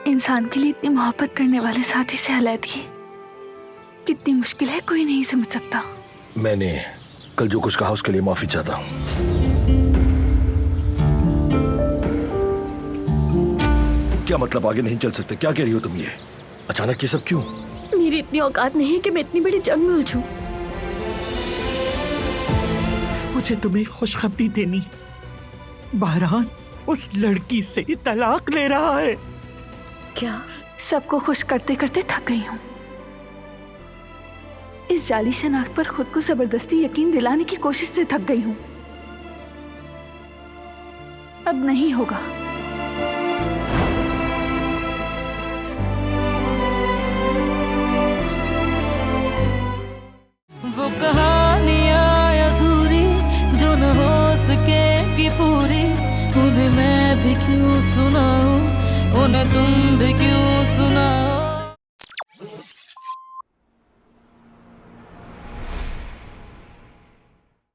इंसान के लिए इतनी मोहब्बत करने वाले साथी से अलग कितनी मुश्किल है, कोई नहीं समझ सकता। मैंने कल जो कुछ कहा उसके लिए माफी चाहता हूँ। क्या मतलब आगे नहीं चल सकते? क्या कह रही हो तुम? ये अचानक ये सब क्यों? मेरी इतनी औकात नहीं है कि मैं इतनी बड़ी जंग में उलझूं। मुझे तुम्हें खुशखबरी देनी। बहरान उस लड़की से तलाक ले रहा है। क्या? सबको खुश करते करते थक गई हूँ। इस जाली शनाख्त पर खुद को जबरदस्ती यकीन दिलाने की कोशिश से थक गई हूँ। अब नहीं होगा। वो कहानियाँ अधूरी जो न हो सकेगी पूरी, उन्हें मैं भी क्यों सुनाऊं, उन्हें तुम भी क्यों सुना